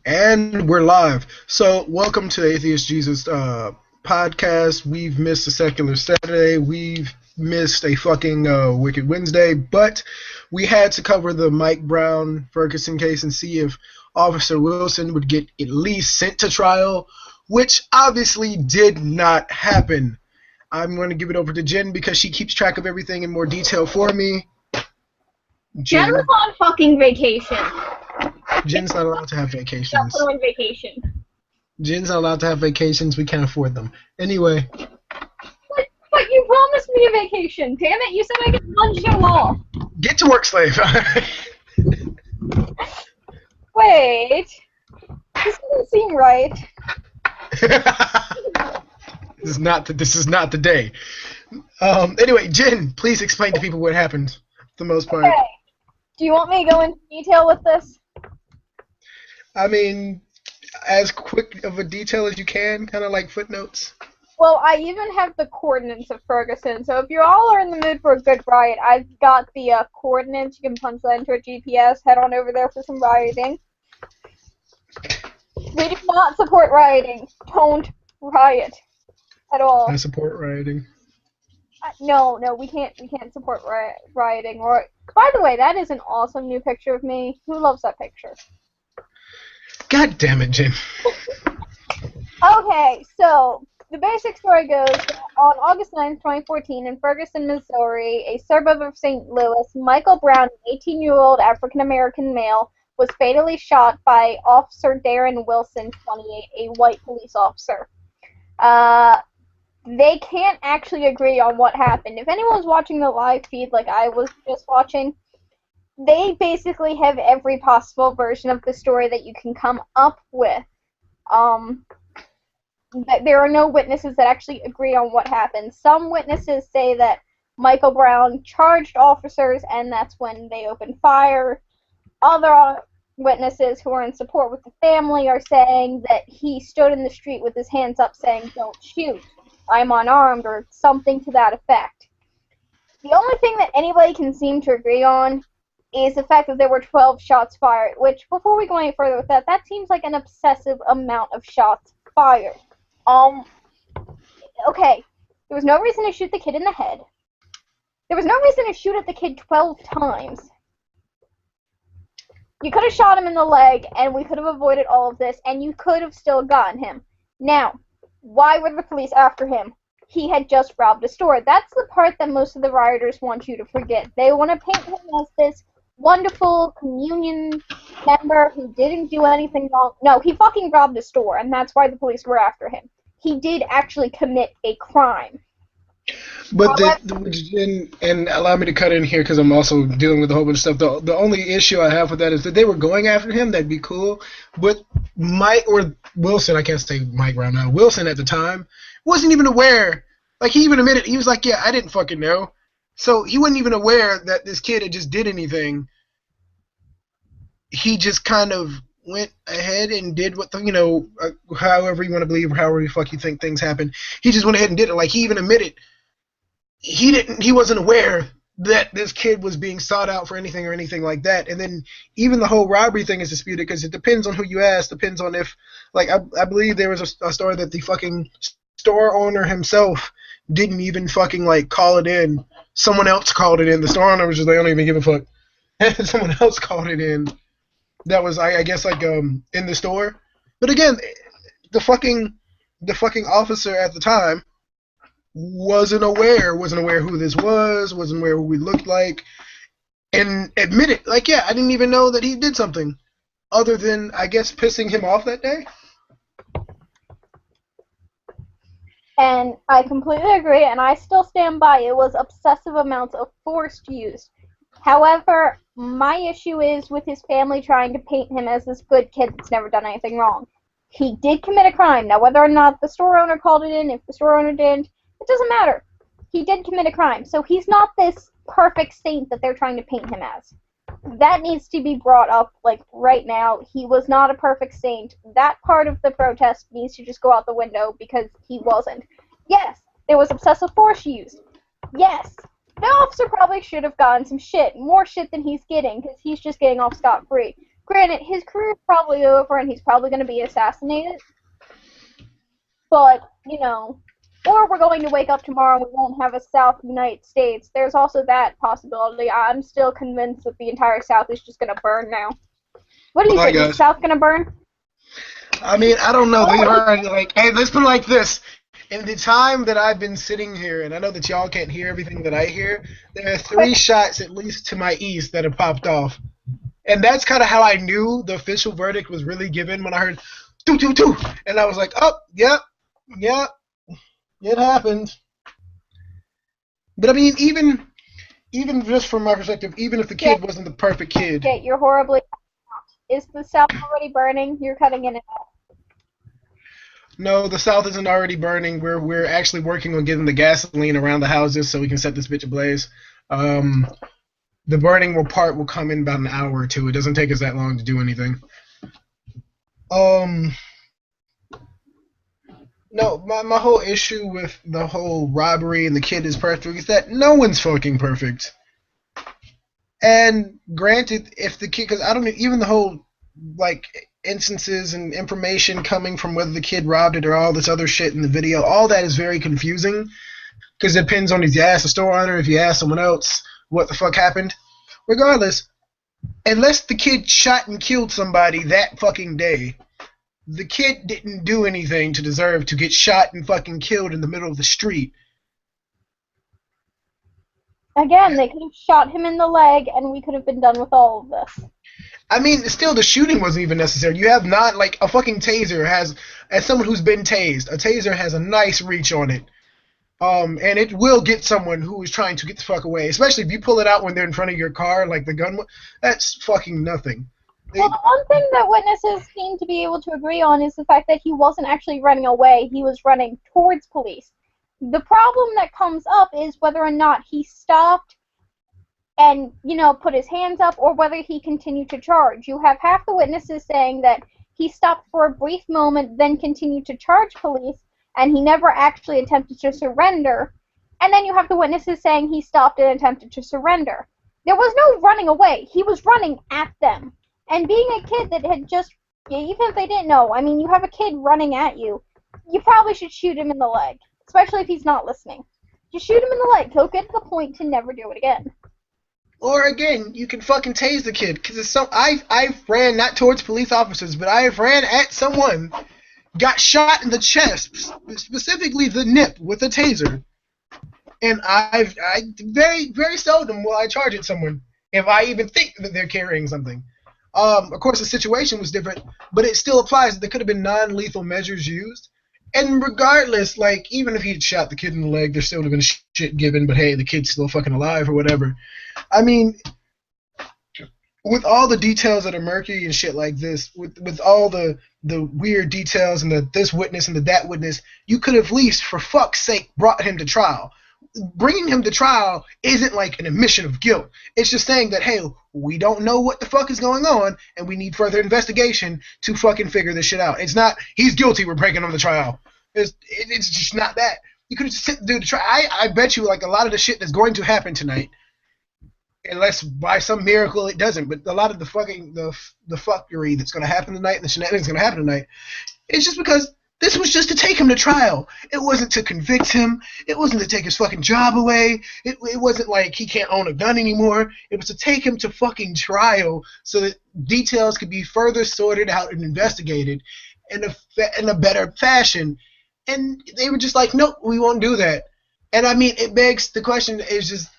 And we're live. So, welcome to Atheist Jesus podcast. We've missed a secular Saturday. We've missed a fucking Wicked Wednesday. But we had to cover the Mike Brown Ferguson case and see if Officer Wilson would get at least sent to trial, which obviously did not happen. I'm going to give it over to Jen because she keeps track of everything in more detail for me. Jen was on fucking vacation. Jen's not allowed to have vacations. Put her on vacation. Jen's not allowed to have vacations. We can't afford them. Anyway. But you promised me a vacation. Damn it, you said I could lunch you off. Get to work, slave. Wait. This doesn't seem right. This is not the day. Anyway, Jen, please explain to people what happened for the most part. Okay. Do you want me to go into detail with this? I mean, as quick of a detail as you can, kind of like footnotes. Well, I even have the coordinates of Ferguson, so if you all are in the mood for a good riot, I've got the coordinates. You can punch that into a GPS, head on over there for some rioting. We do not support rioting. Don't riot at all. I support rioting. No, we can't support rioting. Or, by the way, that is an awesome new picture of me. Who loves that picture? God damn it, Jen. Okay, so the basic story goes that on August 9th, 2014, in Ferguson, Missouri, a suburb of St. Louis, Michael Brown, an 18-year-old African-American male, was fatally shot by Officer Darren Wilson, 28, a white police officer. They can't actually agree on what happened. If anyone's watching the live feed like I was just watching, they basically have every possible version of the story that you can come up with. There are no witnesses that actually agree on what happened. Some witnesses say that Michael Brown charged officers and that's when they opened fire. Other witnesses who are in support with the family are saying that he stood in the street with his hands up saying, "Don't shoot, I'm unarmed," or something to that effect. The only thing that anybody can seem to agree on is the fact that there were 12 shots fired, which, before we go any further with that, that seems like an obsessive amount of shots fired. Okay, there was no reason to shoot the kid in the head. There was no reason to shoot at the kid 12 times. You could have shot him in the leg, and we could have avoided all of this, and you could have still gotten him. Now, why were the police after him? He had just robbed a store. That's the part that most of the rioters want you to forget. They want to paint him as this wonderful communion member who didn't do anything wrong. No, he fucking robbed a store, and that's why the police were after him. He did actually commit a crime. But and allow me to cut in here because I'm also dealing with a whole bunch of stuff. The only issue I have with that is that they were going after him. That'd be cool. But Wilson, I can't say Mike Brown now. Wilson at the time wasn't even aware. Like, he even admitted, he was like, "Yeah, I didn't fucking know." So he wasn't even aware that this kid had just did anything. He just kind of went ahead and did what however you want to believe or however the fuck you think things happen. He just went ahead and did it. Like, he even admitted he wasn't aware that this kid was being sought out for anything or anything like that. And then even the whole robbery thing is disputed because it depends on who you ask, depends on if, like, I believe there was a story that the fucking store owner himself didn't even fucking, like, call it in. Someone else called it in. The store owner was just, they don't even give a fuck. And someone else called it in. That was, I guess, like, in the store. But again, the fucking officer at the time wasn't aware who this was, wasn't aware who we looked like, and admitted, like, yeah, I didn't even know that he did something other than, I guess, pissing him off that day. And I completely agree, and I still stand by it was obsessive amounts of force used. However, my issue is with his family trying to paint him as this good kid that's never done anything wrong. He did commit a crime. Now, whether or not the store owner called it in, if the store owner didn't, it doesn't matter. He did commit a crime, so he's not this perfect saint that they're trying to paint him as. That needs to be brought up, like, right now. He was not a perfect saint. That part of the protest needs to just go out the window because he wasn't. Yes, there was excessive force used. Yes, the officer probably should have gotten some shit, more shit than he's getting, because he's just getting off scot-free. Granted, his career is probably over and he's probably going to be assassinated. But, or we're going to wake up tomorrow and we won't have a South United States. There's also that possibility. I'm still convinced that the entire South is just going to burn now. What do you My think? Is the God. South going to burn? I mean, I don't know. They've Oh, already like, hey, let's put it like this. In the time that I've been sitting here, and I know that y'all can't hear everything that I hear, there are three quick. shots at least to my east that have popped off. And that's kind of how I knew the official verdict was really given when I heard doo doo doo, and I was like, oh, yep, yep, it happened. But I mean, even just from my perspective, even if the Jay, kid wasn't the perfect kid, Jay, you're horribly. Is the South already burning? You're cutting in and out. no, the South isn't already burning. We're actually working on getting the gasoline around the houses so we can set this bitch ablaze. Um, the burning part will come in about an hour or two. It doesn't take us that long to do anything. Um, no, my whole issue with the whole robbery and the kid is perfect is that no one's fucking perfect. And granted, if the kid, because I don't even the whole like instances and information coming from whether the kid robbed it or all this other shit in the video, all that is very confusing because it depends on if you ask the store owner, if you ask someone else what the fuck happened. Regardless, unless the kid shot and killed somebody that fucking day, the kid didn't do anything to deserve to get shot and fucking killed in the middle of the street. Again, they could have shot him in the leg and we could have been done with all of this. I mean, still, the shooting wasn't even necessary. You have not, like, a fucking taser has, as someone who's been tased, a taser has a nice reach on it. And it will get someone who is trying to get the fuck away, especially if you pull it out when they're in front of your car, like the gun. That's fucking nothing. Well, the one thing that witnesses seem to be able to agree on is the fact that he wasn't actually running away, he was running towards police. The problem that comes up is whether or not he stopped and, put his hands up or whether he continued to charge. You have half the witnesses saying that he stopped for a brief moment, then continued to charge police, and he never actually attempted to surrender. And then you have the witnesses saying he stopped and attempted to surrender. There was no running away. He was running at them. And being a kid that had just, even if they didn't know, I mean, you have a kid running at you, you probably should shoot him in the leg, especially if he's not listening. Just shoot him in the leg. He'll get to the point to never do it again. Or again, you can fucking tase the kid because it's so. I've ran not towards police officers, but I have ran at someone, got shot in the chest, specifically the nip with a taser, and I very very seldom will I charge at someone if I even think that they're carrying something. Of course, the situation was different, but it still applies. There could have been non-lethal measures used. And regardless, like, even if he had shot the kid in the leg, there still would have been shit given, but hey, the kid's still fucking alive or whatever. I mean, with all the details that are murky and shit like this, with all the weird details and the this witness and the that witness, you could have at least, for fuck's sake, brought him to trial. Bringing him to trial isn't like an admission of guilt. It's just saying that, hey, we don't know what the fuck is going on, and we need further investigation to fucking figure this shit out. It's not, he's guilty, we're breaking him to trial. It's just not that. You could have just sent the dude to trial. I bet you, like, a lot of the shit that's going to happen tonight, unless by some miracle it doesn't, but a lot of the fucking, the fuckery that's going to happen tonight and the shenanigans going to happen tonight, it's just because this was just to take him to trial. It wasn't to convict him. It wasn't to take his fucking job away. It wasn't like he can't own a gun anymore. It was to take him to fucking trial so that details could be further sorted out and investigated in a better fashion. And they were just like, nope, we won't do that. And I mean, it begs the question is just,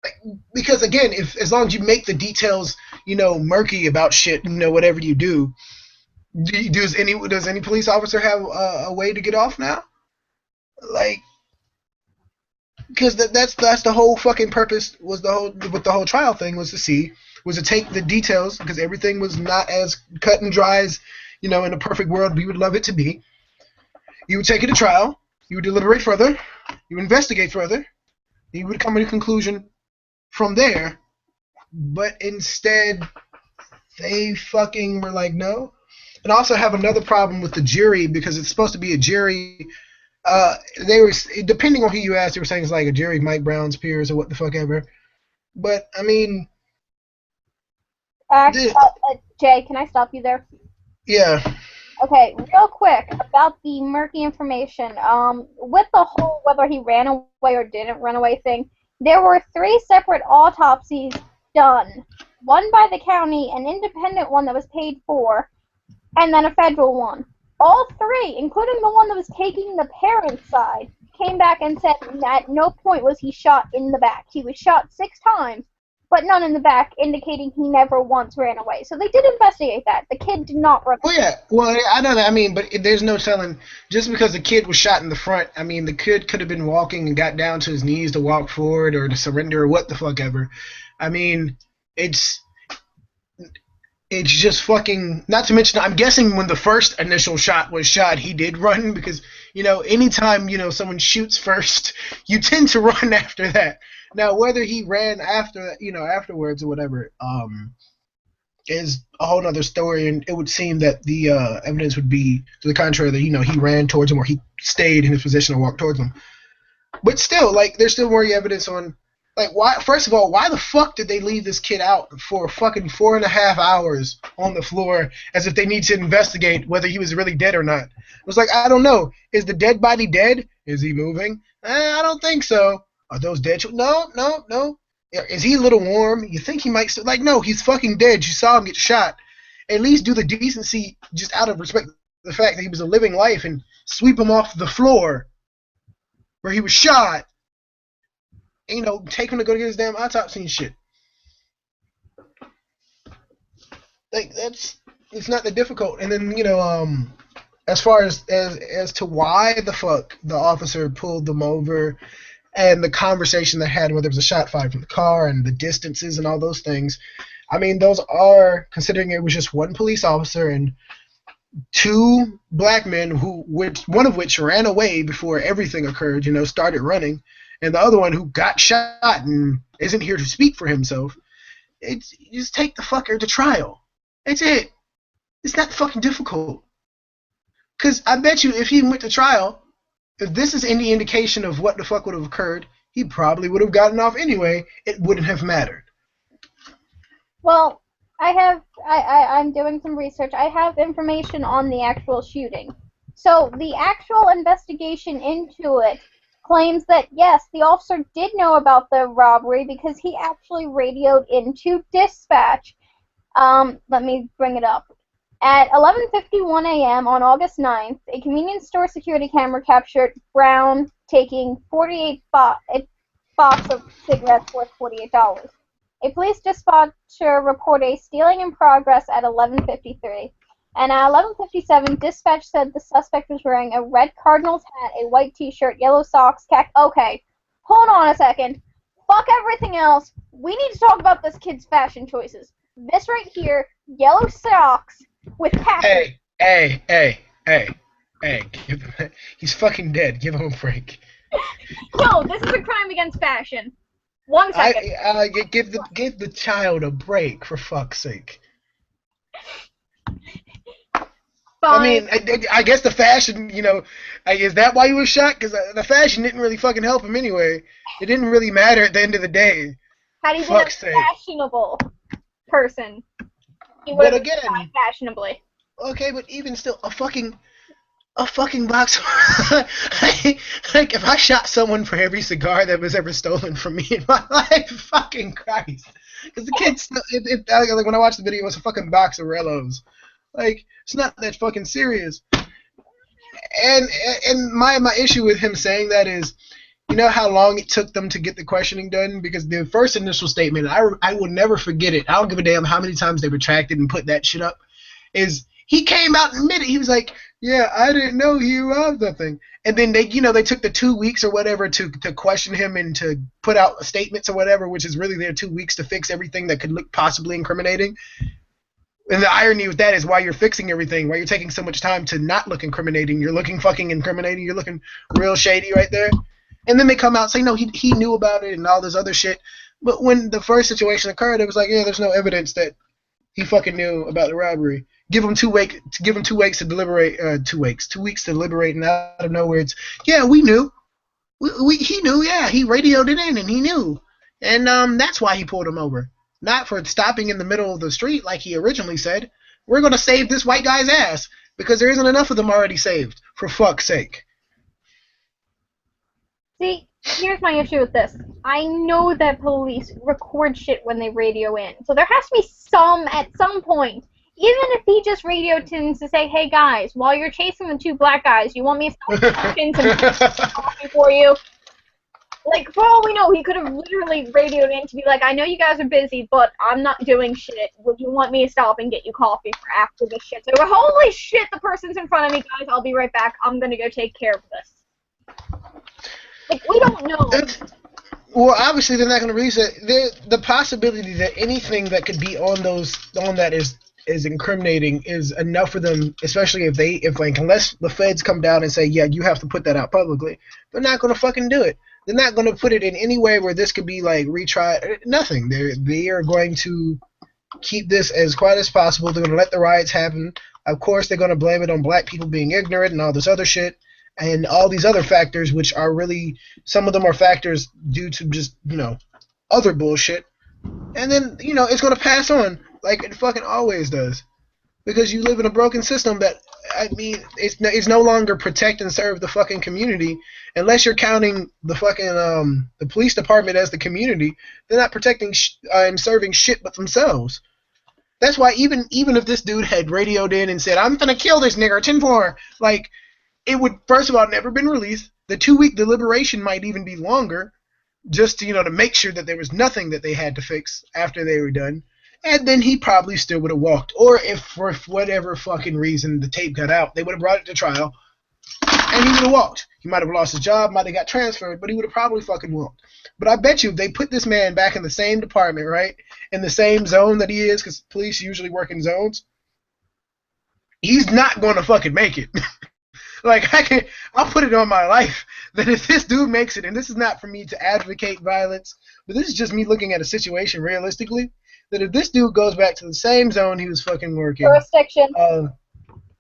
like, because again, if as long as you make the details, murky about shit, whatever you do, does any police officer have a way to get off now? Like, because that's the whole fucking purpose was the whole trial thing was to take the details because everything was not as cut and dry as in a perfect world we would love it to be. You would take it to trial, you would deliberate further, you would investigate further, you would come to a conclusion from there. But instead, they fucking were like, no. And I also have another problem with the jury because it's supposed to be a jury. They were, depending on who you ask, they were saying it's like a jury of Mike Brown's peers or what the fuck ever. But I mean, Actually, Jay, can I stop you there? Yeah. Okay, real quick about the murky information. With the whole whether he ran away or didn't run away thing, there were three separate autopsies done. One by the county, an independent one that was paid for, and then a federal one. All three, including the one that was taking the parents' side, came back and said at no point was he shot in the back. He was shot 6 times, but none in the back, indicating he never once ran away. So they did investigate that. The kid did not run Well, away. yeah. Well, I know that. I mean, but there's no telling. Just because the kid was shot in the front, I mean, the kid could have been walking and got down to his knees to walk forward or to surrender or what the fuck ever. I mean, it's it's just fucking. Not to mention, I'm guessing when the first initial shot was shot, he did run because anytime someone shoots first, you tend to run after that. Now, whether he ran after afterwards or whatever, is a whole other story, and it would seem that the evidence would be to the contrary, that he ran towards him or he stayed in his position and walked towards him. But still, like, there's still more evidence on, like, why. First of all, why the fuck did they leave this kid out for fucking 4.5 hours on the floor as if they need to investigate whether he was really dead or not? It was like, I don't know. Is the dead body dead? Is he moving? I don't think so. Are those dead? No, no, no. Is he a little warm? You think he might still, like, no, he's fucking dead. You saw him get shot. At least do the decency, just out of respect for the fact that he was a living life, and sweep him off the floor where he was shot. And, take him to go get his damn autopsy and shit. Like, it's not that difficult. And then, as far as to why the fuck the officer pulled them over, and the conversation they had, whether it was a shot fired from the car and the distances and all those things, I mean, those are, considering it was just one police officer and two black men, one of which ran away before everything occurred, started running, and the other one who got shot and isn't here to speak for himself. It's, you just take the fucker to trial. That's it. It's not fucking difficult. Because I bet you if he went to trial, if this is any indication of what the fuck would have occurred, he probably would have gotten off anyway. It wouldn't have mattered. Well, I'm doing some research. I have information on the actual shooting. So the actual investigation into it claims that yes, the officer did know about the robbery because he actually radioed into dispatch. Let me bring it up. At 11:51 a.m. on August 9th, a convenience store security camera captured Brown taking 48 box of cigarettes worth $48. A police dispatcher reported a stealing in progress at 11:53, and at 11:57, dispatch said the suspect was wearing a red Cardinals hat, a white T-shirt, yellow socks, Okay, hold on a second. Fuck everything else. We need to talk about this kid's fashion choices. This right here, yellow socks with khaki. Hey. He's fucking dead. Give him a break. No, this is a crime against fashion. 1 second. Give the child a break, for fuck's sake. Fine. I mean, I guess the fashion, is that why he was shot? Because the fashion didn't really fucking help him anyway. It didn't really matter at the end of the day. Had he been a fashionable person, he would have shot fashionably. Okay, but even still, a fucking box. Like, if I shot someone for every cigar that was ever stolen from me in my life, fucking Christ. Because the kids, like, when I watched the video, it was a fucking box of Rellos. Like, it's not that fucking serious. And my issue with him saying that is, you know how long it took them to get the questioning done? Because the first initial statement, I will never forget it. I don't give a damn how many times they retracted and put that shit up. Is he came out and admitted, he was like, yeah, I didn't know he robbed that thing. And then they took the 2 weeks or whatever to question him and to put out statements or whatever, which is really their 2 weeks to fix everything that could look possibly incriminating. And the irony with that is why you're fixing everything, why you're taking so much time to not look incriminating. You're looking fucking incriminating. You're looking real shady right there. And then they come out and say, no, he knew about it and all this other shit. But when the first situation occurred, it was like, yeah, there's no evidence that he fucking knew about the robbery. Give him 2 weeks to deliberate. 2 weeks. 2 weeks to deliberate, and out of nowhere, it's, yeah, we knew. He knew. Yeah, he radioed it in, and he knew. And that's why he pulled him over. not for stopping in the middle of the street like he originally said. We're going to save this white guy's ass because there isn't enough of them already saved, for fuck's sake. See, here's my issue with this. I know that police record shit when they radio in, so there has to be some at some point. Even if he just radioed in to say, hey guys, while you're chasing the two black guys, you want me to stop some coffee for you? Like, for all we know, he could have literally radioed in to be like, I know you guys are busy, but I'm not doing shit. Would you want me to stop and get you coffee for after this shit? So, holy shit, the person's in front of me, guys. I'll be right back. I'm gonna go take care of this. Like, we don't know. Well, obviously they're not going to release it. The possibility that anything that could be on that is incriminating is enough for them, especially unless the feds come down and say, yeah, you have to put that out publicly. They're not going to fucking do it. They're not going to put it in any way where this could be like retried. Nothing. They are going to keep this as quiet as possible. They're going to let the riots happen. Of course, they're going to blame it on black people being ignorant and all this other shit. And all these other factors, which are really, some of them are factors due to just, other bullshit. And then, it's going to pass on like it fucking always does. Because you live in a broken system that, it's no longer protect and serve the fucking community. Unless you're counting the fucking, the police department as the community, they're not protecting and serving shit but themselves. That's why even if this dude had radioed in and said, I'm gonna kill this nigger, 10-4, like, it would, first of all, never been released. The 2-week deliberation might even be longer, just to make sure that there was nothing that they had to fix after they were done. And then he probably still would have walked. Or if for whatever fucking reason the tape got out, they would have brought it to trial, and he would have walked. He might have lost his job, might have got transferred, but he would have probably fucking walked. But I bet you if they put this man back in the same department, right, in the same zone that he is, because police usually work in zones, he's not going to fucking make it. Like, I'll put it on my life that if this dude makes it, and this is not for me to advocate violence, but this is just me looking at a situation realistically, that if this dude goes back to the same zone he was fucking working,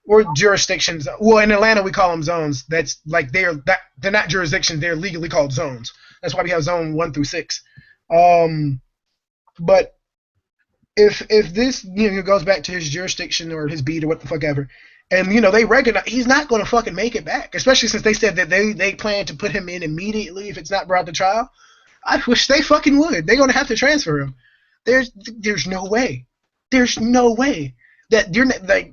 or jurisdictions, well, in Atlanta we call them zones. That's like they're not jurisdictions, they're legally called zones. That's why we have zone 1 through 6. But if this goes back to his jurisdiction or his beat or what the fuck ever, and they recognize he's not going to fucking make it back, especially since they said that they plan to put him in immediately if it's not brought to trial. I wish they fucking would. They're going to have to transfer him. There's no way. There's no way that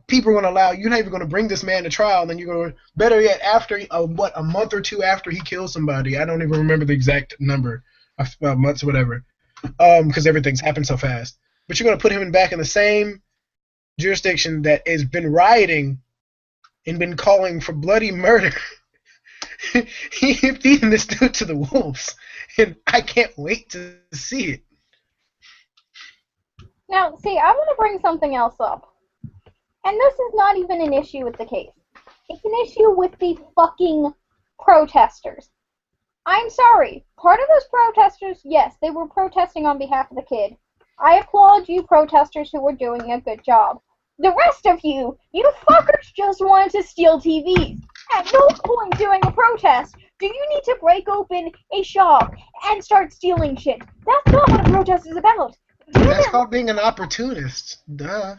people are going to allow, you're not even going to bring this man to trial, and then you're going to, better yet, after a month or two after he kills somebody. I don't even remember the exact number of months or whatever, because everything's happened so fast. But you're going to put him back in the same jurisdiction that has been rioting and been calling for bloody murder. He's feeding this dude to the wolves, and I can't wait to see it. Now, see, I want to bring something else up. And this is not even an issue with the case. It's an issue with the fucking protesters. I'm sorry. Part of those protesters, yes, they were protesting on behalf of the kid. I applaud you protesters who were doing a good job. The rest of you fuckers just wanted to steal TVs. At no point during a protest do you need to break open a shop and start stealing shit. That's not what a protest is about. That's called being an opportunist. Duh.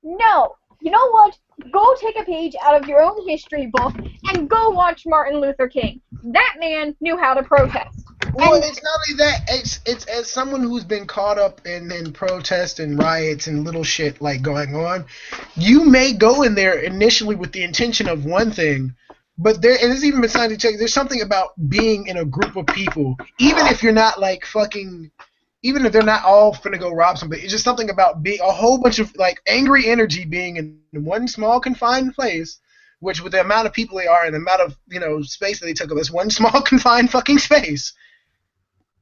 No. You know what? Go take a page out of your own history book and go watch Martin Luther King. That man knew how to protest. Well, it's not only that. It's as someone who's been caught up in protests and riots and little shit like going on, you may go in there initially with the intention of one thing, but and it's even been scientific. There's something about being in a group of people, even if you're not like fucking. Even if they're not all finna go rob somebody, it's just something about being a whole bunch of like angry energy being in one small confined place, which with the amount of people they are and the amount of space that they took up, this one small confined fucking space,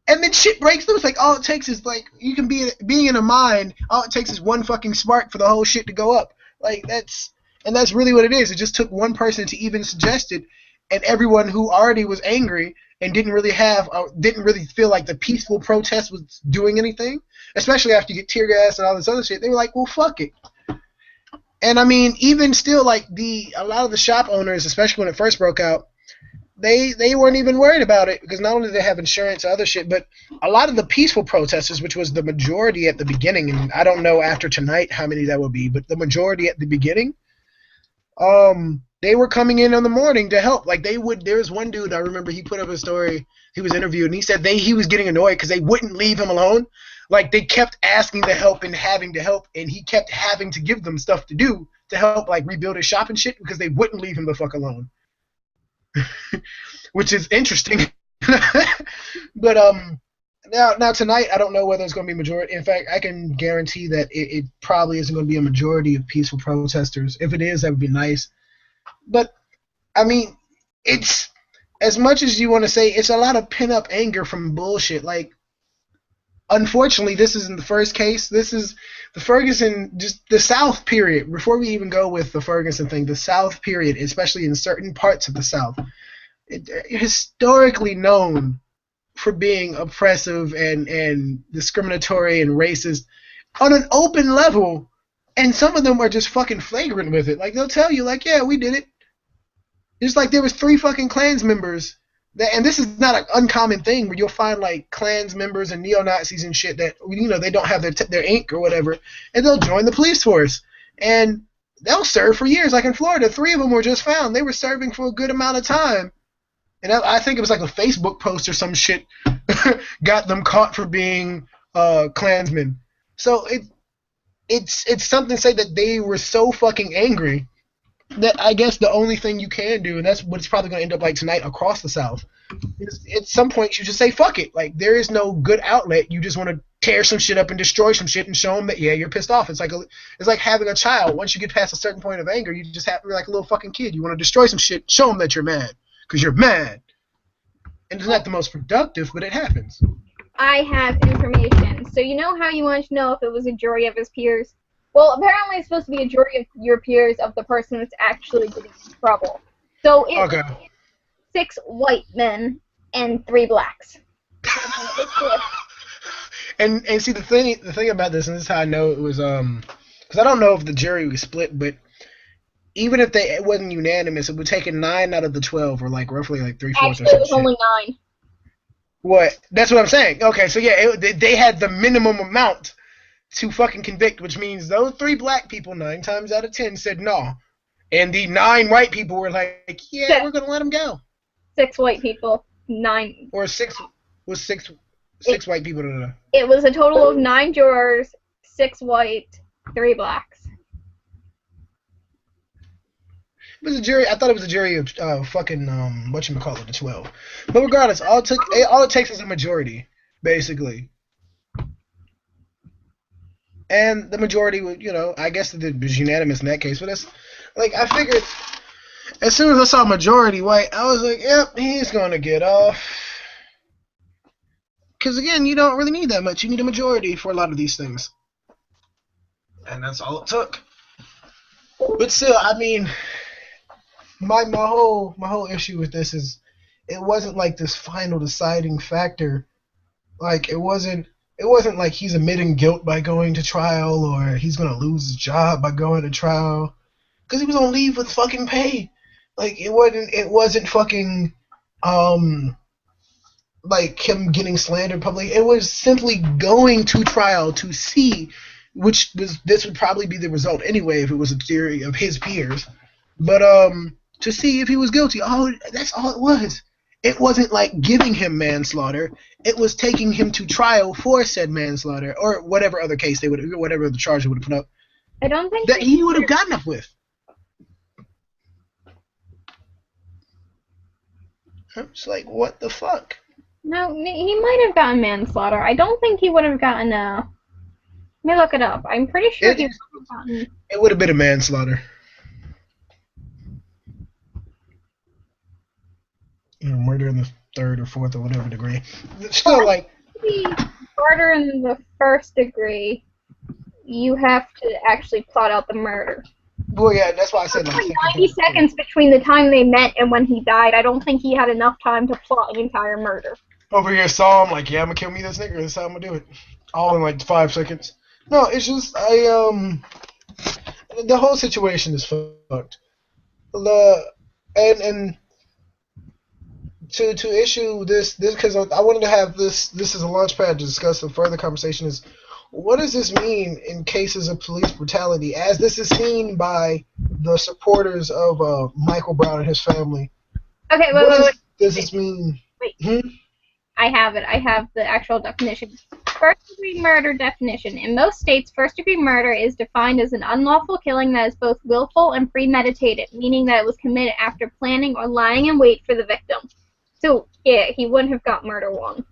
and then shit breaks loose. Like all it takes is like you can being in a mine. All it takes is one fucking spark for the whole shit to go up. Like that's really what it is. It just took one person to even suggest it, and everyone who already was angry and didn't really feel like the peaceful protest was doing anything, especially after you get tear gas and all this other shit. They were like, well, fuck it. And I mean, even still, like a lot of the shop owners, especially when it first broke out, they weren't even worried about it because not only did they have insurance and other shit, but a lot of the peaceful protesters, which was the majority at the beginning, and I don't know after tonight how many that will be, but the majority at the beginning, they were coming in the morning to help. Like they would. There was one dude I remember. He put up a story. He was interviewed and he said he was getting annoyed because they wouldn't leave him alone. Like they kept asking to help and having to help, and he kept having to give them stuff to do to help, like rebuild his shop and shit, because they wouldn't leave him the fuck alone. Which is interesting. But now tonight I don't know whether it's going to be majority. In fact, I can guarantee that it probably isn't going to be a majority of peaceful protesters. If it is, that would be nice. But I mean, it's as much as you want to say, it's a lot of pent-up anger from bullshit. Like, unfortunately, this isn't the first case. This is the Ferguson, just the South period. Before we even go with the Ferguson thing, the South period, especially in certain parts of the South, historically known for being oppressive and discriminatory and racist on an open level, and some of them are just fucking flagrant with it. Like, they'll tell you, like, yeah, we did it. Just like there was 3 fucking Klans members, and this is not an uncommon thing where you'll find like Klans members and neo-Nazis and shit that, you know, they don't have their ink or whatever, and they'll join the police force, and they'll serve for years. Like in Florida, 3 of them were just found. They were serving for a good amount of time, and I think it was like a Facebook post or some shit got them caught for being Klansmen. So it's something to say that they were so fucking angry that I guess the only thing you can do, and that's what it's probably going to end up like tonight across the South, is at some point you just say fuck it. Like, there is no good outlet. You just want to tear some shit up and destroy some shit and show them that, yeah, you're pissed off. It's like having a child. Once you get past a certain point of anger, you just have to be like a little fucking kid. You want to destroy some shit, show them that you're mad because you're mad. And it's not the most productive, but it happens. I have information. So you know how you wanted to know if it was a jury of his peers? Well, apparently it's supposed to be a jury of your peers of the person that's actually getting in trouble. So it's Okay. 6 white men and 3 blacks. And see, the thing about this, and this is how I know it was, because I don't know if the jury was split, but even if it wasn't unanimous, it would take 9 out of the 12, or like roughly like 3/4 or something. Actually, it was only 9. What? That's what I'm saying. Okay, so yeah, they had the minimum amount to fucking convict, which means those 3 black people 9 times out of 10 said no, and the 9 white people were like, yeah, we're gonna let him go. 6 white people, 9. Or 6 white people. No. It was a total of 9 jurors, 6 white, 3 blacks. It was a jury. I thought it was a jury of fucking whatchamacallit, the 12. But regardless, all it takes is a majority, basically. And the majority would, you know, I guess it was unanimous in that case. But that's, like, I figured, as soon as I saw majority white, I was like, yep, he's going to get off. Because, again, you don't really need that much. You need a majority for a lot of these things. And that's all it took. But still, I mean, my whole issue with this is, it wasn't like this final deciding factor. Like, it wasn't like he's admitting guilt by going to trial, or he's gonna lose his job by going to trial, because he was on leave with fucking pay. Like, it wasn't fucking like him getting slandered publicly. It was simply going to trial to see, this would probably be the result anyway if it was a theory of his peers, but to see if he was guilty. Oh, that's all it was. It wasn't like giving him manslaughter. It was taking him to trial for said manslaughter, or whatever other case whatever the charge they would have put up. I don't think that he would have gotten up with. I'm just like, what the fuck? No, he might have gotten manslaughter. I don't think he would have gotten let me look it up. I'm pretty sure he would have gotten... It would have been a manslaughter. Murder in the 3rd or 4th or whatever degree. Still, like, murder in the 1st degree, you have to actually plot out the murder. Well, yeah, that's why I said like 90 seconds between the time they met and when he died. I don't think he had enough time to plot an entire murder. Over here saw him like, yeah, I'm gonna kill me this nigga. That's how I'm gonna do it. All in like 5 seconds. No, it's just the whole situation is fucked. And to issue this because I wanted to have this as a launch pad to discuss a further conversation is what does this mean in cases of police brutality as this is seen by the supporters of Michael Brown and his family. Okay, What does wait, this mean? wait. Hmm? I have it. I have the actual definition. First-degree murder definition. In most states, first-degree murder is defined as an unlawful killing that is both willful and premeditated, meaning that it was committed after planning or lying in wait for the victim. So, yeah, he wouldn't have got murder one.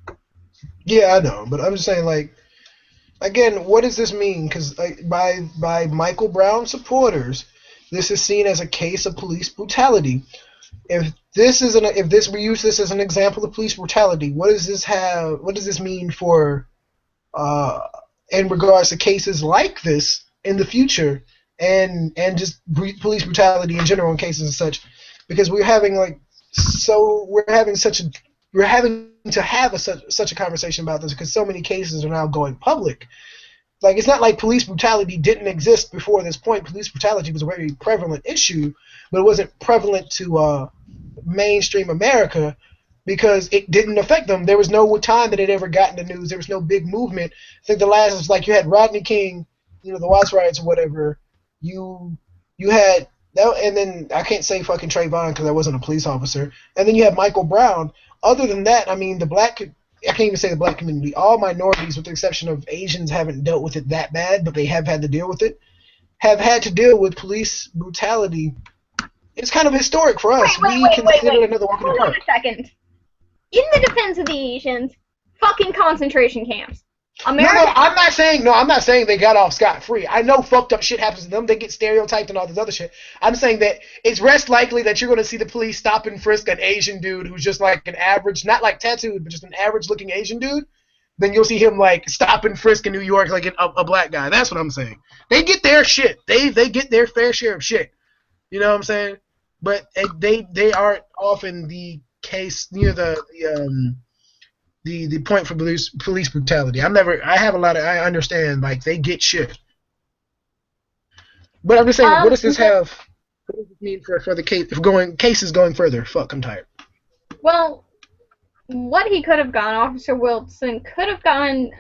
Yeah, I know, but I'm just saying like again, what does this mean? Because by Michael Brown supporters, this is seen as a case of police brutality. If we use this as an example of police brutality, what does this have? What does this mean for uh, in regards to cases like this in the future, and just police brutality in general in cases and such? Because we're having to have such a conversation about this because so many cases are now going public. Like it's not like police brutality didn't exist before this point. Police brutality was a very prevalent issue, but it wasn't prevalent to mainstream America because it didn't affect them. There was no time that it ever got in the news. There was no big movement. I think the last was like you had Rodney King, the Watts riots or whatever. You had that, and then I can't say fucking Trayvon because I wasn't a police officer. And then you have Michael Brown. Other than that, I mean, I can't even say the black community. All minorities, with the exception of Asians, haven't dealt with it that bad, but they have had to deal with it. Have had to deal with police brutality. It's kind of historic for us. We consider it another walk in the Hold on park. a second. In the defense of the Asians, fucking concentration camps. America. No, I'm not saying they got off scot-free. I know fucked up shit happens to them. They get stereotyped and all this other shit. I'm saying that it's less likely that you're going to see the police stop and frisk an Asian dude who's just like an average, not like tattooed, but just an average-looking Asian dude. Then you'll see him like stop and frisk in New York like a black guy. That's what I'm saying. They get their shit. They get their fair share of shit. You know what I'm saying? But they aren't often the case near the point for police brutality. I understand like they get shit, but I'm just saying, what does this have? What does this mean for the case cases going further? Fuck, I'm tired. Well, what he could have gone, Officer Wilson could have gone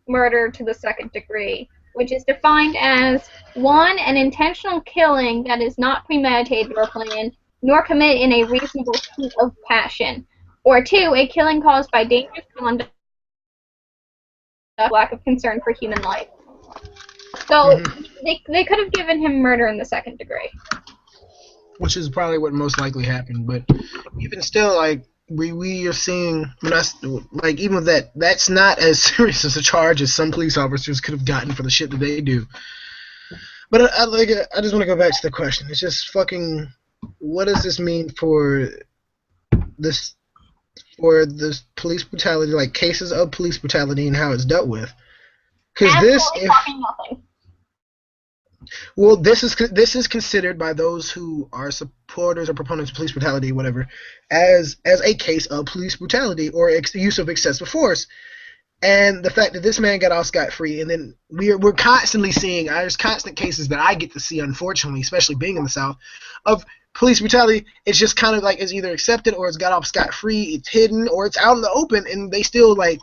murder to the second degree, which is defined as 1, an intentional killing that is not premeditated or planned, nor committed in a reasonable heat of passion. Or 2, a killing caused by dangerous conduct, lack of concern for human life. So they could have given him murder in the second degree. Which is probably what most likely happened. But even still, like we are seeing, like even with that's not as serious as a charge as some police officers could have gotten for the shit that they do. But I just want to go back to the question. It's just fucking, what does this mean for this police brutality, like cases of police brutality and how it's dealt with? Because nothing. Well, this is considered by those who are supporters or proponents of police brutality, whatever, as a case of police brutality or use of excessive force. And the fact that this man got off scot-free, and then we're constantly seeing, there's constant cases that I get to see, unfortunately, especially being in the South, of police brutality. It's just kind of like it's either accepted or it's got off scot-free, it's hidden, or it's out in the open, and they still like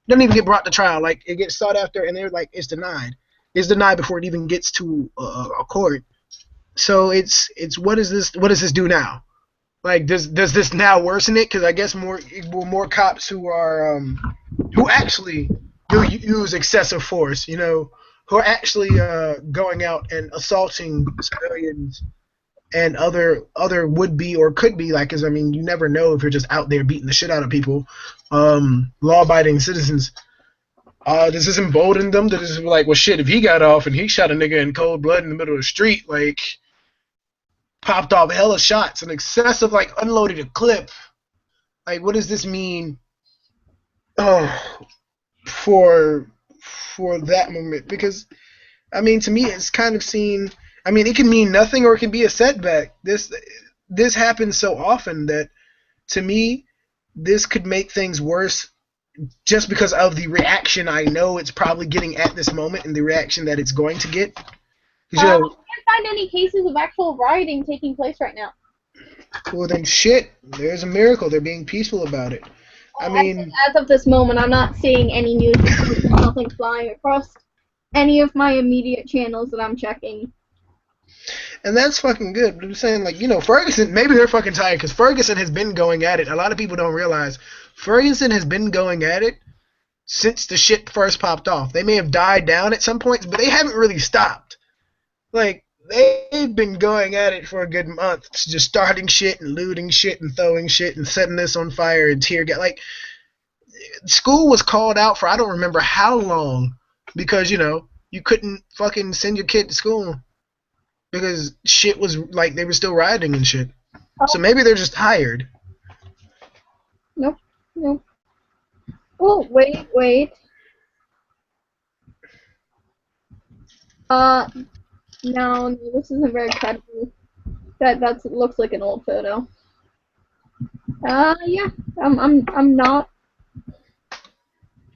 don't even get brought to trial. Like it gets sought after, and they're like it's denied. It's denied before it even gets to a court. So it's what does this do now? Like does this now worsen it? Because I guess more cops who are who actually do use excessive force, who are actually going out and assaulting civilians and other would be or could be, like, 'cause I mean you never know if you're just out there beating the shit out of people, law-abiding citizens. Does this embolden them to just be like, well, shit, if he got off and he shot a nigga in cold blood in the middle of the street, like, popped off hella shots, an excessive, like, unloaded a clip, like, what does this mean for that moment? Because, I mean, to me, it's kind of seen, I mean, it can mean nothing or it can be a setback. This happens so often that, to me, this could make things worse just because of the reaction I know it's probably getting at this moment and the reaction that it's going to get. I can't find any cases of actual rioting taking place right now. Well, then shit. There's a miracle. They're being peaceful about it. I mean, As of this moment, I'm not seeing any news. There's nothing flying across any of my immediate channels that I'm checking. and that's fucking good. But I'm saying, like, Ferguson, maybe they're fucking tired because Ferguson has been going at it. A lot of people don't realize Ferguson has been going at it since the shit first popped off. They may have died down at some points, but they haven't really stopped. Like, they've been going at it for a good month, just starting shit and looting shit and throwing shit and setting this on fire and tear gas. Like, school was called out for I don't remember how long because, you couldn't fucking send your kid to school because shit was like they were still rioting and shit. So Oh, maybe they're just tired. nope, nope. Oh, wait. Uh, no, this isn't very credible. That looks like an old photo. Yeah, I'm not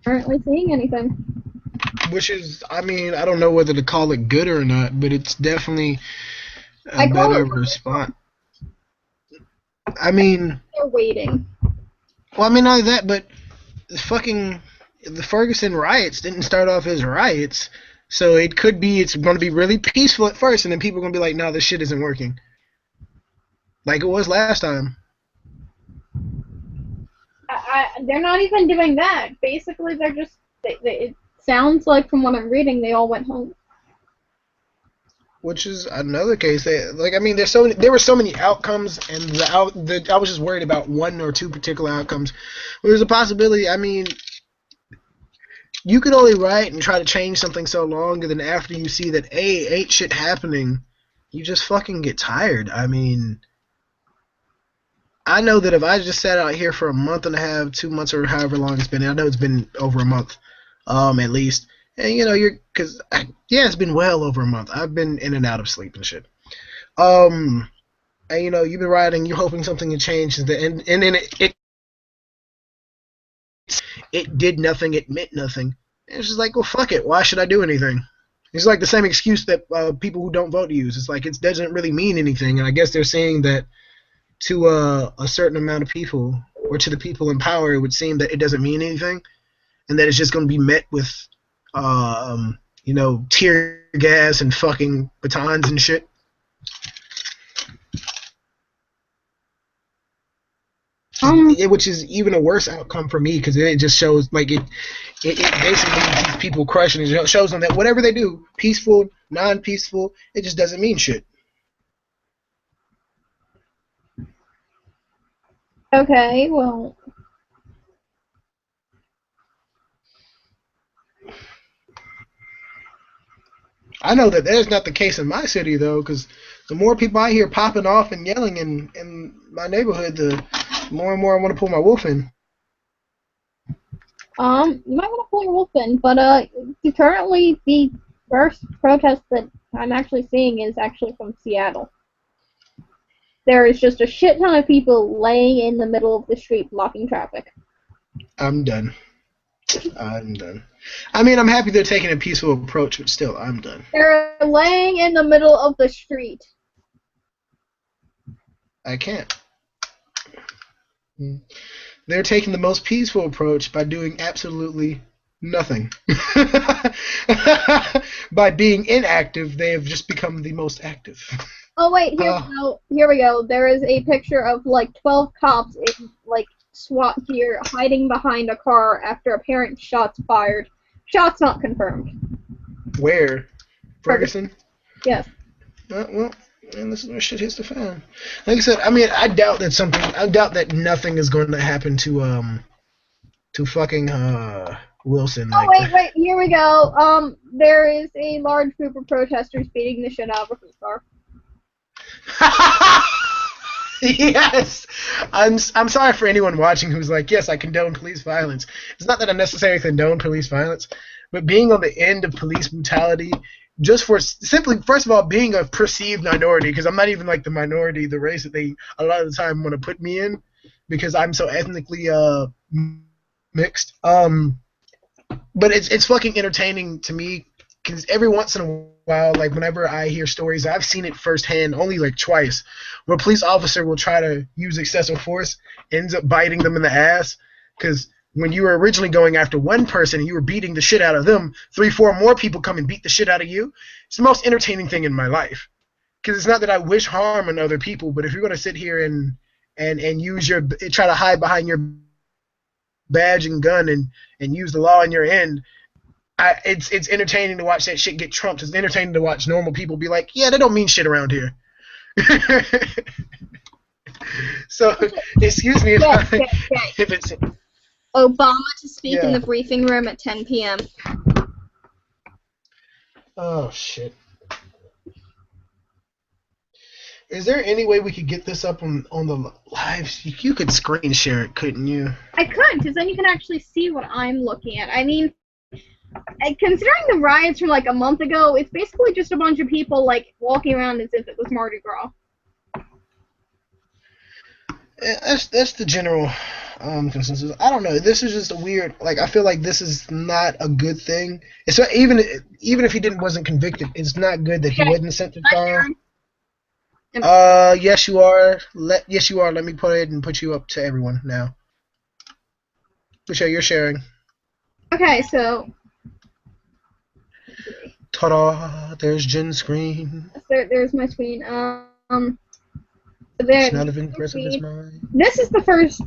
currently seeing anything. Which is, I mean, I don't know whether to call it good or not, but it's definitely a I call better it response. I mean, they're waiting. well, I mean, not that, but fucking the Ferguson riots didn't start off as riots, so it could be it's going to be really peaceful at first, and then people are going to be like, "No, this shit isn't working," like it was last time. They're not even doing that. Basically, they're just. It sounds like from what I'm reading, they all went home. Which is another case that, like, I mean, there were so many outcomes, and I was just worried about one or two particular outcomes. There's a possibility. I mean, you could only write and try to change something so long, and then after you see that ain't shit happening, you just fucking get tired. I mean, I know that if I just sat out here for a month and a half, 2 months, or however long it's been, I know it's been over a month, at least. And yeah, it's been well over a month. I've been in and out of sleep and shit. Um, and you've been writing, you're hoping something can change, and then it did nothing, it meant nothing. And it's just like, well, fuck it. Why should I do anything? It's like the same excuse that people who don't vote use. It's like it doesn't really mean anything, and I guess they're saying that to a certain amount of people, or to the people in power, it would seem that it doesn't mean anything, and that it's just going to be met with, tear gas and fucking batons and shit. Which is even a worse outcome for me because it just shows like it basically keeps people crushing. It shows them that whatever they do, peaceful, non-peaceful, it just doesn't mean shit. Okay, well, I know that that's not the case in my city though, because the more people I hear popping off and yelling in my neighborhood, the more and more I want to pull my wolf in. you might want to pull your wolf in, but currently the first protest that I'm actually seeing is actually from Seattle. There is just a shit ton of people laying in the middle of the street blocking traffic. I'm done. I'm done. I mean, I'm happy they're taking a peaceful approach, but still, I'm done. They're laying in the middle of the street. I can't. They're taking the most peaceful approach by doing absolutely nothing. By being inactive, they have just become the most active. Oh wait, here we go. Here we go. There is a picture of like 12 cops in like SWAT gear hiding behind a car after apparent shots fired. Shots not confirmed. Where? Ferguson? Yes. Well, and this is where shit hits the fan. Like I said, I mean, I doubt that nothing is going to happen to fucking Wilson. Oh Like, wait, here we go. There is a large group of protesters beating the shit out of a police car. yes, I'm sorry for anyone watching who's like, yes, I condone police violence. It's not that I necessarily condone police violence, but being on the end of police brutality, just for simply, first of all, being a perceived minority, because I'm not even like the minority, the race that they a lot of the time want to put me in, because I'm so ethnically mixed. But it's fucking entertaining to me because every once in a while, like whenever I hear stories, I've seen it firsthand, only like twice, where a police officer will try to use excessive force, ends up biting them in the ass, because when you were originally going after one person and you were beating the shit out of them, 3-4 more people come and beat the shit out of you. It's the most entertaining thing in my life. Because it's not that I wish harm on other people, but if you're going to sit here and use try to hide behind your badge and gun and use the law in your end, it's entertaining to watch that shit get trumped. It's entertaining to watch normal people be like, yeah, they don't mean shit around here. So, excuse me if it's... Obama to speak in the briefing room at 10 p.m. Oh, shit. Is there any way we could get this up on the live? You could screen share it, couldn't you? I could, because then you can actually see what I'm looking at. I mean, considering the riots from like a month ago, it's basically just a bunch of people like walking around as if it was Mardi Gras. That's the general consensus. I don't know. This is just a weird. Like, I feel like this is not a good thing. It's not, even if he wasn't convicted, it's not good that he wasn't sent to trial. Yes, you are. Yes, you are. Let me put it and put you up to everyone now. Which you're sharing. Okay, so. Ta-da! There's Jen's screen. There's my screen. It's not of interest of his mind. This is the first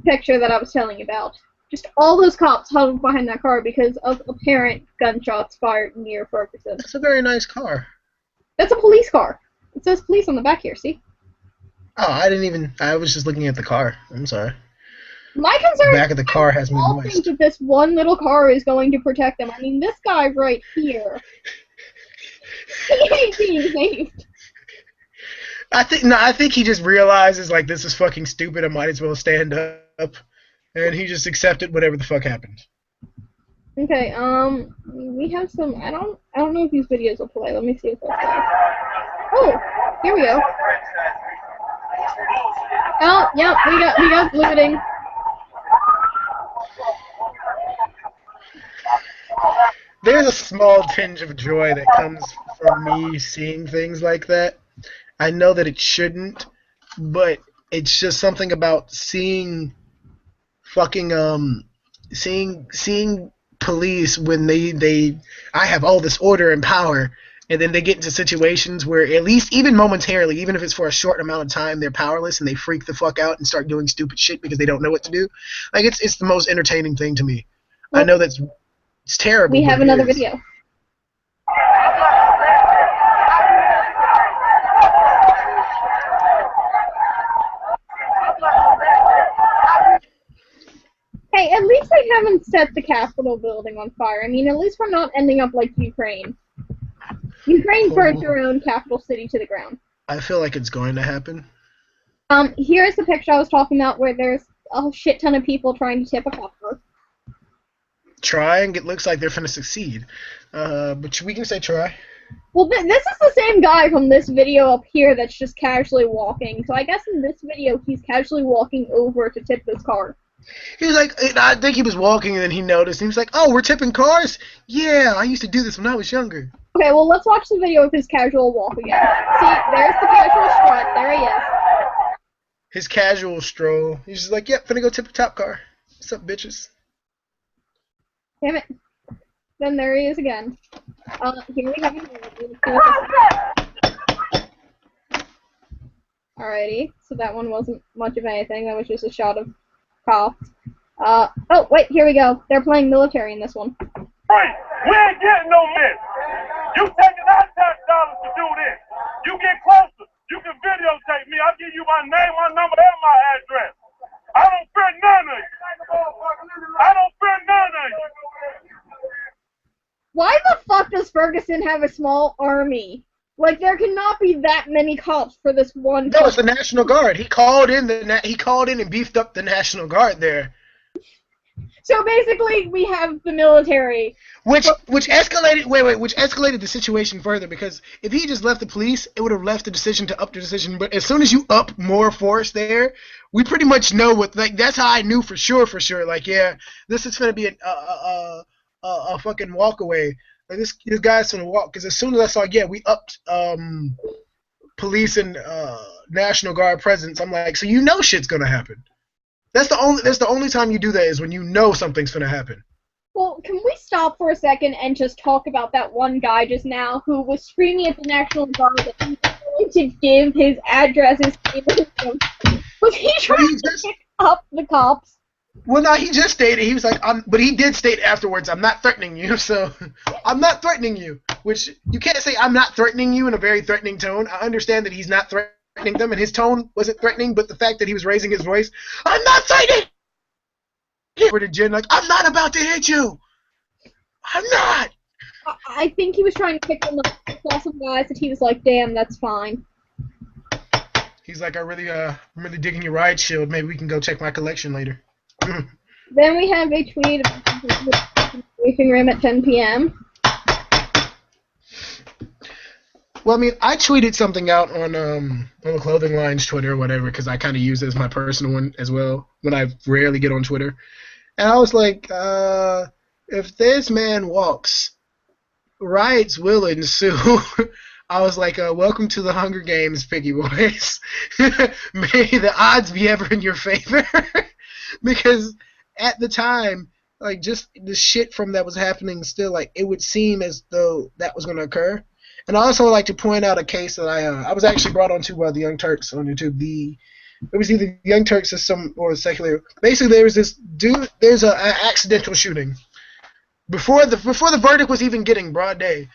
picture that I was telling you about. Just all those cops huddled behind that car because of apparent gunshots fired near Ferguson. That's a very nice car. That's a police car. It says police on the back here, see? Oh, I was just looking at the car. I'm sorry. My concern the back of the car has me moist. I think that this one little car is going to protect them. I mean, this guy right here. He ain't being saved. I think he just realizes, like, this is fucking stupid, I might as well stand up. And he just accepted whatever the fuck happened. Okay, we have some, I don't know if these videos will play. Let me see if they'll play. Oh, here we go. Oh, yep, we got looting. There's a small tinge of joy that comes from me seeing things like that. I know that it shouldn't, but it's just something about seeing fucking seeing police when I have all this order and power, and then they get into situations where, at least even momentarily, even if it's for a short amount of time, they're powerless and they freak the fuck out and start doing stupid shit because they don't know what to do. Like, it's the most entertaining thing to me. Well, I know it's terrible. We have another video. Hey, at least they haven't set the Capitol building on fire. I mean, at least we're not ending up like Ukraine. Ukraine burnt their own capital city to the ground. I feel like it's going to happen. Here's the picture I was talking about where there's a shit ton of people trying to tip a copper. Trying? It looks like they're finna succeed. But we can say try. Well, this is the same guy from this video up here that's just casually walking. So I guess in this video, he's casually walking over to tip this car. He was like, I think he was walking and then he noticed. And he was like, oh, we're tipping cars? Yeah, I used to do this when I was younger. Okay, well, let's watch the video of his casual walk again. See, there's the casual strut. There he is. His casual stroll. He's just like, yep, finna go tip a top car. What's up, bitches? Damn it. Then there he is again. Here we have Alrighty, so that one wasn't much of anything. That was just a shot of cops. Oh, wait, here we go. They're playing military in this one. Right, we ain't getting no mess. You taking our tax dollars to do this. You get closer. You can videotape me. I'll give you my name, my number, and my address. I don't fear none of you. I don't fear none of you. Why the fuck does Ferguson have a small army? Like, there cannot be that many cops for this one. No, it's the National Guard. He called in and beefed up the National Guard there. So basically, we have the military. Which escalated the situation further, because if he just left the police, it would have left the decision to up the decision. But as soon as you up more force there, we pretty much know what. Like, that's how I knew for sure. Like, yeah, this is gonna be a fucking walk away. Like this guy's gonna walk. Because as soon as I saw, yeah, we upped police and National Guard presence. I'm like, so you know shit's gonna happen. That's the only time you do that is when you know something's gonna happen. Well, can we stop for a second and just talk about that one guy just now who was screaming at the National Guard that he was going to give his address, his name, was he trying to pick up the cops? Well, no, he just stated, he was like, but he did state afterwards, I'm not threatening you, so I'm not threatening you, which you can't say I'm not threatening you in a very threatening tone. I understand that he's not threatening them, and his tone wasn't threatening, but the fact that he was raising his voice, I'm not threatening! For the Jen, like, I'm not about to hit you! I'm not! I think he was trying to pick them up, saw some guys that he was like, damn, that's fine. He's like, I'm really digging your ride shield, maybe we can go check my collection later. Then we have a tweet about the briefing room at 10 p.m. Well, I mean, I tweeted something out on the clothing line's Twitter or whatever because I kind of use it as my personal one as well when I rarely get on Twitter. And I was like, if this man walks, riots will ensue. I was like, welcome to the Hunger Games, Piggy Boys. May the odds be ever in your favor. Because at the time, like, just the shit from that was happening still, like, it would seem as though that was going to occur. And I also like to point out a case that I was actually brought onto by the Young Turks on YouTube. It was either Young Turks or Secular. Basically, there was this dude, there's an accidental shooting. Before the verdict was even getting broad day,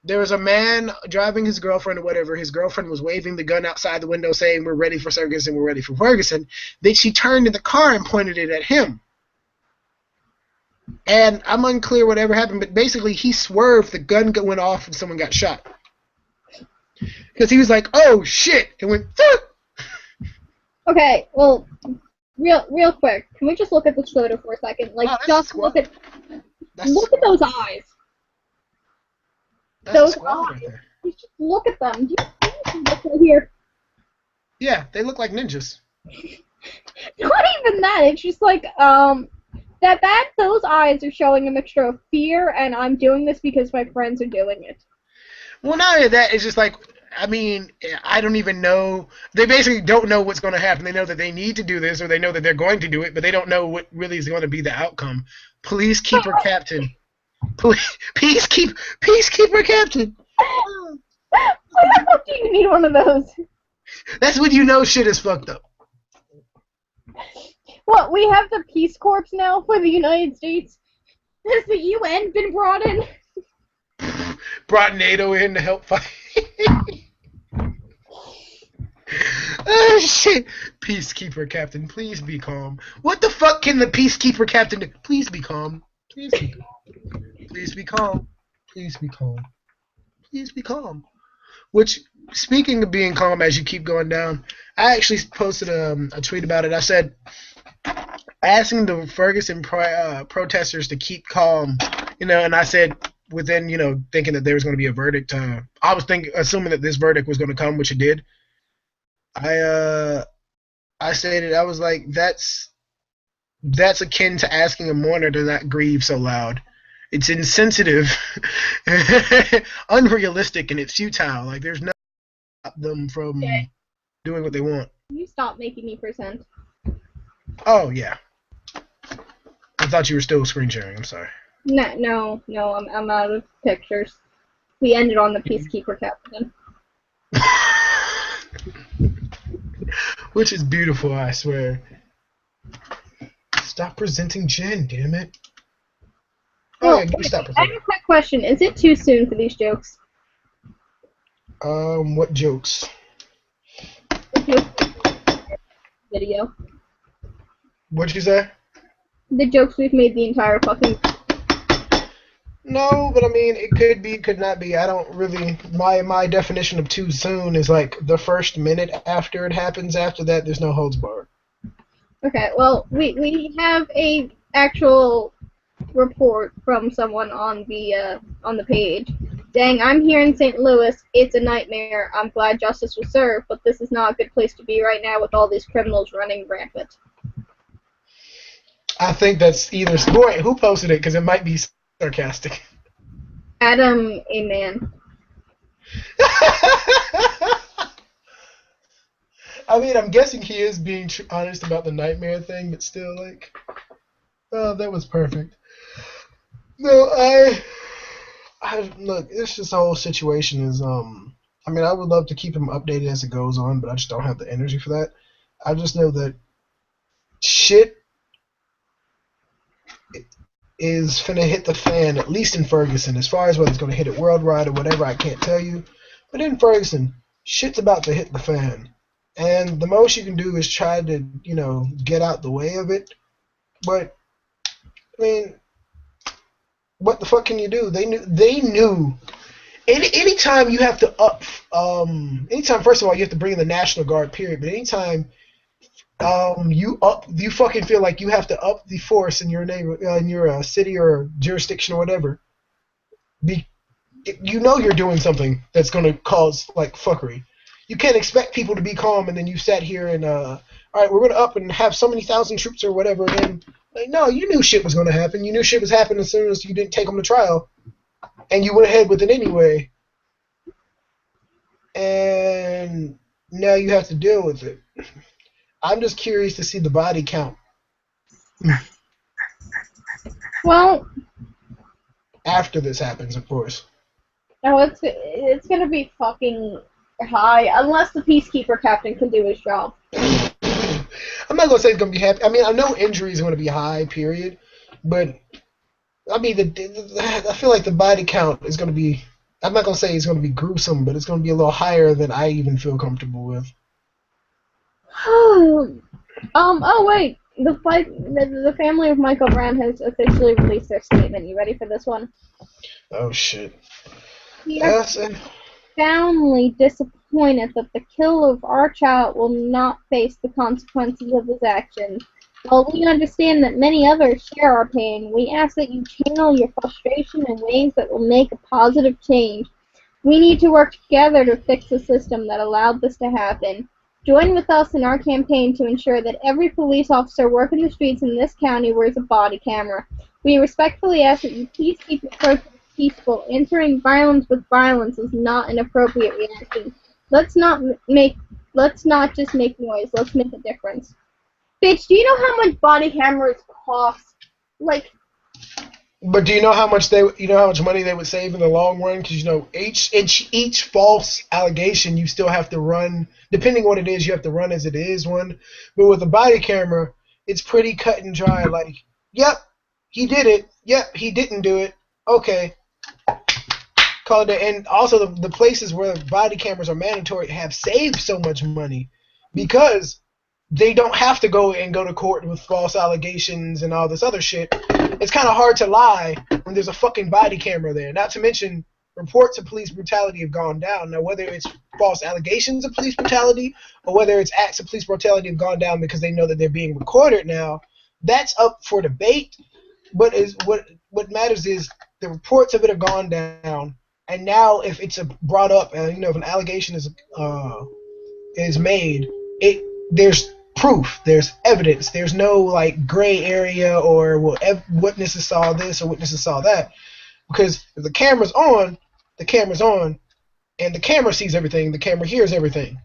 there was a man driving his girlfriend or whatever. His girlfriend was waving the gun outside the window saying, we're ready for Ferguson, we're ready for Ferguson. Then she turned in the car and pointed it at him. And I'm unclear whatever happened, but basically he swerved, the gun went off, and someone got shot. Because he was like, oh, shit, and went, fuck! Okay, well, real quick, can we just look at this photo for a second? Like, just look at those eyes. That's Those eyes. eyes. Just look at them. Do you see them right here? Yeah, they look like ninjas. Not even that. It's just like, those eyes are showing a mixture of fear and I'm doing this because my friends are doing it. Well, not only that, it's just like, I mean, I don't even know. They basically don't know what's going to happen. They know that they need to do this, or they know that they're going to do it, but they don't know what really is going to be the outcome. Peacekeeper Captain. Peacekeeper Captain. Why the fuck do you need one of those? That's when you know shit is fucked up. What, we have the Peace Corps now for the United States? Has the UN been brought in? Brought NATO in to help fight. Oh shit. Peacekeeper Captain, please be calm. What the fuck can the Peacekeeper Captain do? Please be calm. Please be calm. Please be calm. Please be calm. Please be calm. Which, speaking of being calm as you keep going down, I actually posted a tweet about it. I said, asking the Ferguson protesters to keep calm, and I said, within, thinking that there was going to be a verdict, I was assuming that this verdict was going to come, which it did. I stated, I was like, that's akin to asking a mourner to not grieve so loud. It's insensitive, unrealistic, and it's futile. Like, there's nothing to stop them from doing what they want. Can you stop making me present? Oh, yeah. I thought you were still screen sharing. I'm sorry. No, I'm out of pictures. We ended on the Peacekeeper Captain. Which is beautiful, I swear. Stop presenting Jen, damn it. Oh, yeah, you stop I have presenting. a quick question. Is it too soon for these jokes? What jokes? Video. What'd you say? The jokes we've made the entire fucking... No, but I mean, it could be, could not be. I don't really... My definition of too soon is like the first minute after it happens. After that, there's no holds barred. Okay, well, we have a actual report from someone on the page. Dang, I'm here in St. Louis. It's a nightmare. I'm glad justice was served, but this is not a good place to be right now with all these criminals running rampant. I think that's either... Boy, who posted it? Because it might be sarcastic. Adam, a man. I mean, I'm guessing he is being honest about the nightmare thing, but still, like, oh, that was perfect. No, look. It's just the whole situation is, I mean, I would love to keep him updated as it goes on, but I just don't have the energy for that. I just know that shit is finna hit the fan, at least in Ferguson. As far as whether it's gonna hit it worldwide or whatever, I can't tell you. But in Ferguson, shit's about to hit the fan. And the most you can do is try to, get out the way of it. But, I mean, what the fuck can you do? They knew. Anytime you have to anytime, first of all, you have to bring in the National Guard, period. But anytime you fucking feel like you have to up the force in your neighbor, in your city or jurisdiction or whatever, you're doing something that's going to cause like fuckery. You can't expect people to be calm and then you sat here and all right, we're going to up and have so many thousand troops or whatever. And like, no, you knew shit was going to happen. You knew shit was happening as soon as you didn't take them to trial, and you went ahead with it anyway. And now you have to deal with it. I'm just curious to see the body count. Well, after this happens, of course. No, it's gonna be fucking high unless the peacekeeper captain can do his job. I'm not gonna say it's gonna be happy. I mean, I know injuries are gonna be high, period. But I mean, I feel like the body count is gonna be. I'm not gonna say it's gonna be gruesome, but it's gonna be a little higher than I even feel comfortable with. Oh wait, the family of Michael Brown has officially released their statement. You ready for this one? Oh shit. We are profoundly disappointed that the kill of our child will not face the consequences of his actions. While we understand that many others share our pain, we ask that you channel your frustration in ways that will make a positive change. We need to work together to fix the system that allowed this to happen. Join with us in our campaign to ensure that every police officer working the streets in this county wears a body camera. We respectfully ask that you please keep your protest peaceful. Answering violence with violence is not an appropriate reaction. Let's not just make noise. Let's make a difference. Bitch, do you know how much body cameras cost? Like. But do you know how much money they would save in the long run? Because each false allegation you still have to run, depending on what it is, you have to run as it is one. But with a body camera, it's pretty cut and dry. Like, yep, he did it. Yep, he didn't do it. Okay, call it. And also the places where body cameras are mandatory have saved so much money because they don't have to go to court with false allegations and all this other shit. It's kind of hard to lie when there's a fucking body camera there. Not to mention, reports of police brutality have gone down. Now, whether it's false allegations of police brutality or whether it's acts of police brutality have gone down because they know that they're being recorded now, that's up for debate. But what matters is the reports of it have gone down, and now if it's brought up, if an allegation is made, there's proof, there's evidence, there's no like gray area or witnesses saw this or witnesses saw that, because if the camera's on, and the camera sees everything, the camera hears everything.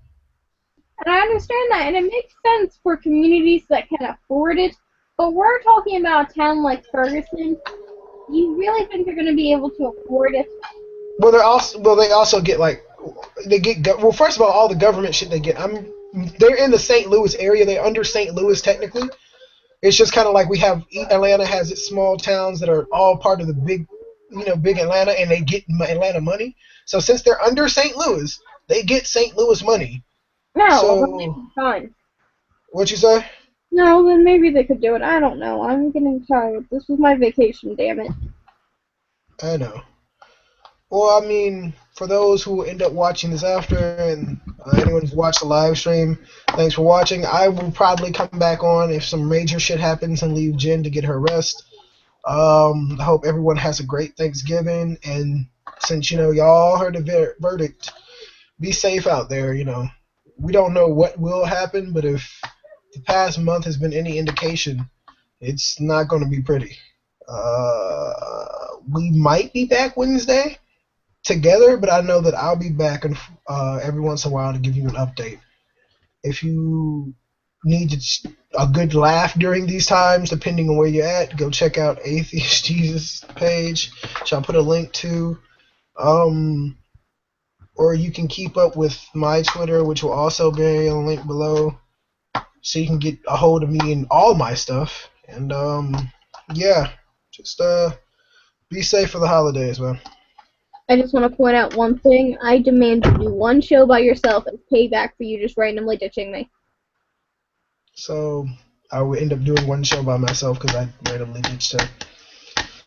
And I understand that, and it makes sense for communities that can afford it, but we're talking about a town like Ferguson. You really think they're going to be able to afford it? Well, they also get first of all the government shit they get. They're in the St. Louis area. They're under St. Louis technically. It's just kind of like we have Atlanta has its small towns that are all part of the big Atlanta, and they get Atlanta money. So since they're under St. Louis, they get St. Louis money. No, so, fine. What'd you say? No, then maybe they could do it. I don't know. I'm getting tired. This was my vacation, damn it. I know. Well, I mean, for those who end up watching this after, and anyone who's watched the live stream, thanks for watching. I will probably come back on if some major shit happens and leave Jen to get her rest. I hope everyone has a great Thanksgiving, and since, y'all heard the verdict, be safe out there, We don't know what will happen, but if the past month has been any indication, it's not going to be pretty. we might be back Wednesday together, but I know that I'll be back every once in a while to give you an update. If you need a good laugh during these times, depending on where you're at, go check out Atheist Jesus page, which I'll put a link to. Or you can keep up with my Twitter, which will also be a link below, so you can get a hold of me and all my stuff. And yeah, just be safe for the holidays, man. I just want to point out one thing. I demand you do one show by yourself as payback for you just randomly ditching me. So I would end up doing one show by myself because I randomly ditched her.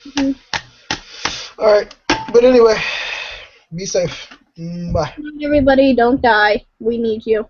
Mm-hmm. Alright, but anyway, be safe. Bye. Everybody, don't die. We need you.